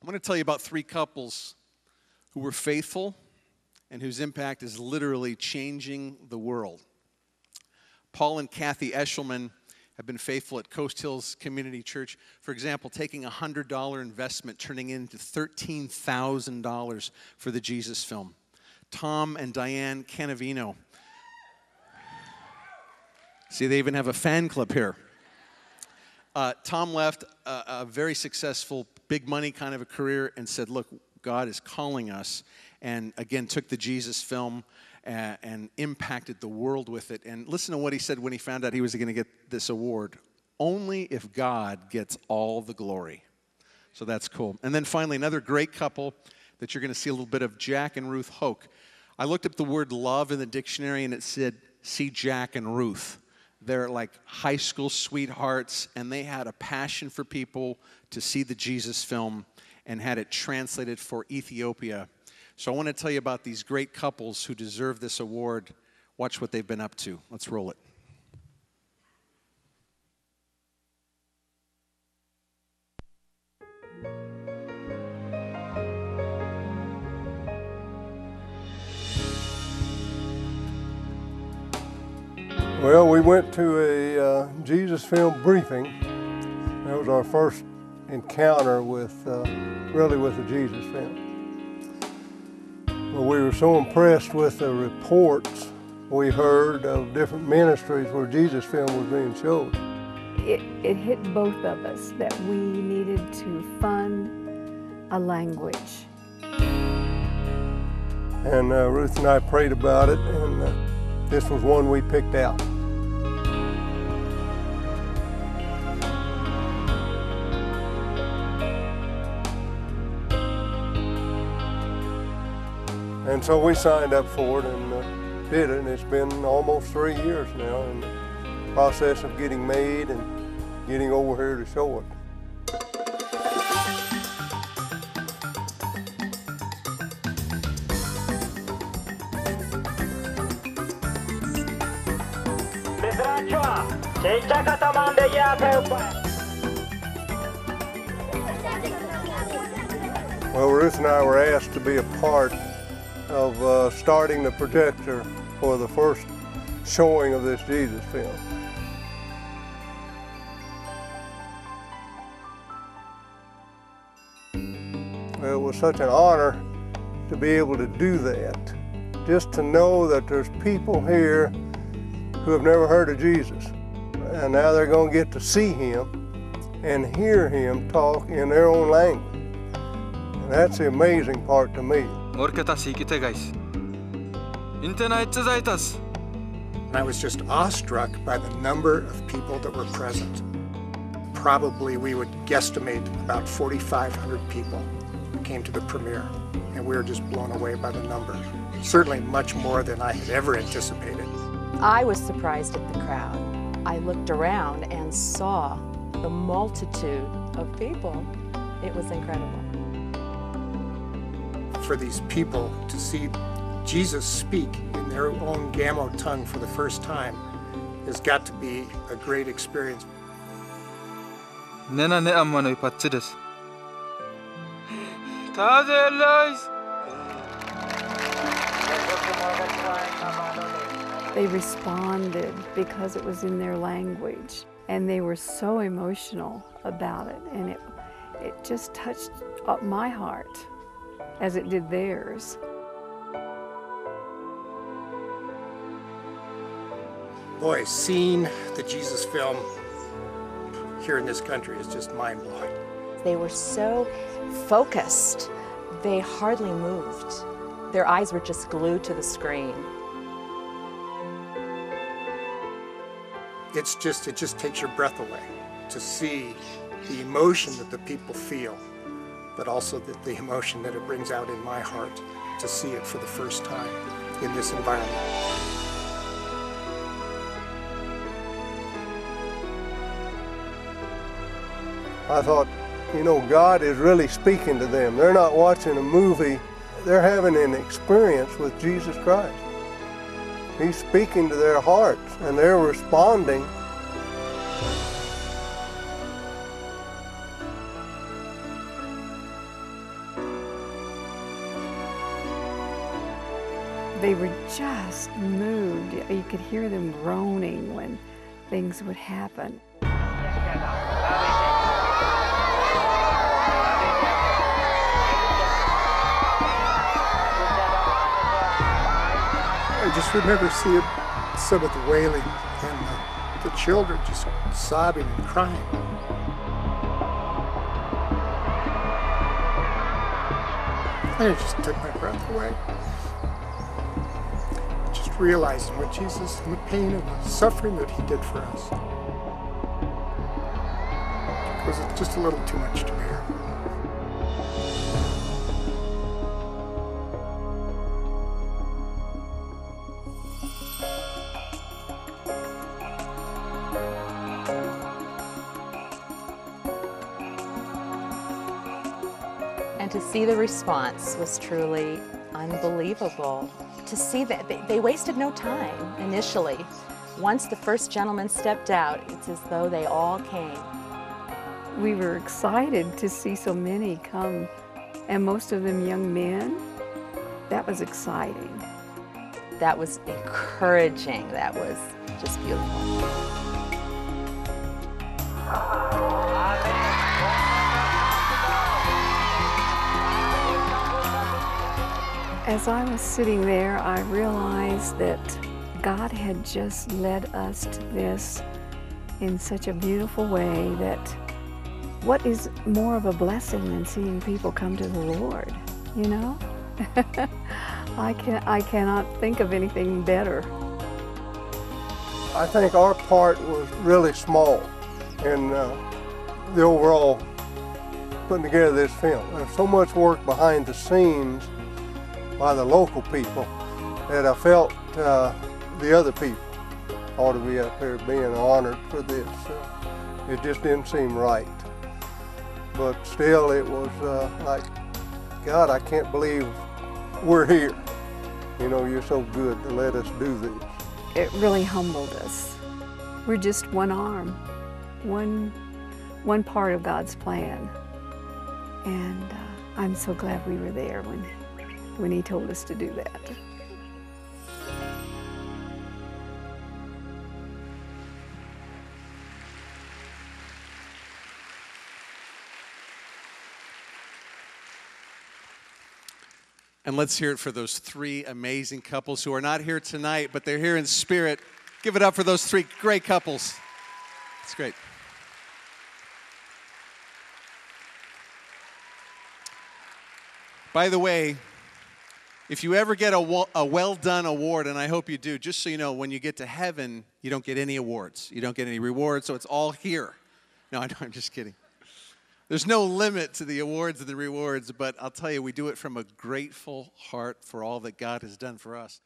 I'm going to tell you about 3 couples who were faithful and whose impact is literally changing the world. Paul and Kathy Eshelman have been faithful at Coast Hills Community Church. For example, taking a $100 investment, turning it into $13,000 for the Jesus film. Tom and Diane Canavino. See, they even have a fan club here. Tom left a very successful, big money kind of a career and said, look, God is calling us. And again, took the Jesus film and impacted the world with it. And listen to what he said when he found out he was going to get this award. Only if God gets all the glory. So that's cool. And then finally, another great couple that you're going to see a little bit of, Jack and Ruth Hoke. I looked up the word love in the dictionary, and it said, see Jack and Ruth. They're like high school sweethearts, and they had a passion for people to see the Jesus film and had it translated for Ethiopia. So I want to tell you about these great couples who deserve this award. Watch what they've been up to. Let's roll it. Well, we went to a Jesus film briefing. That was our first encounter with, really with the Jesus film. Well, we were so impressed with the reports we heard of different ministries where Jesus film was being showed. It hit both of us that we needed to fund a language. And Ruth and I prayed about it, and this was one we picked out. And so we signed up for it and did it, and it's been almost 3 years now in the process of getting made and getting over here to show it. Well, Ruth and I were asked to be a part of starting the projector for the first showing of this Jesus film. Well, it was such an honor to be able to do that. Just to know that there's people here who have never heard of Jesus, and now they're going to get to see him and hear him talk in their own language. And that's the amazing part to me. I was just awestruck by the number of people that were present. Probably we would guesstimate about 4,500 people came to the premiere, and we were just blown away by the number. Certainly much more than I had ever anticipated. I was surprised at the crowd. I looked around and saw the multitude of people. It was incredible. For these people to see Jesus speak in their own Gamo tongue for the first time has got to be a great experience. They responded because it was in their language, and they were so emotional about it, and it just touched up my heart as it did theirs. Boy, seeing the Jesus film here in this country is just mind-blowing. They were so focused, they hardly moved. Their eyes were just glued to the screen. It just takes your breath away to see the emotion that the people feel, but also the emotion that it brings out in my heart to see it for the first time in this environment. I thought, you know, God is really speaking to them. They're not watching a movie, they're having an experience with Jesus Christ. He's speaking to their hearts, and they're responding. They were just moved. You could hear them groaning when things would happen. I just remember seeing some of the wailing and the children just sobbing and crying. And it just took my breath away. Just realizing what Jesus and the pain and the suffering that he did for us. It was just a little too much to bear. And to see the response was truly unbelievable. To see that they wasted no time initially. Once the first gentleman stepped out, it's as though they all came. We were excited to see so many come, and most of them young men. That was exciting. That was encouraging. That was just beautiful. As I was sitting there, I realized that God had just led us to this in such a beautiful way that what is more of a blessing than seeing people come to the Lord, you know? I cannot think of anything better. I think our part was really small in the overall putting together this film. There's so much work behind the scenes by the local people that I felt the other people ought to be up here being honored for this. It just didn't seem right. But still it was like, God, I can't believe we're here. You know, you're so good to let us do this. It really humbled us. We're just one arm, one part of God's plan. And I'm so glad we were there when he told us to do that. And let's hear it for those three amazing couples who are not here tonight, but they're here in spirit. Give it up for those three great couples. It's great. By the way, if you ever get a well-done award, and I hope you do, just so you know, when you get to heaven, you don't get any awards. You don't get any rewards, so it's all here. No, I'm just kidding. There's no limit to the awards and the rewards, but I'll tell you, we do it from a grateful heart for all that God has done for us.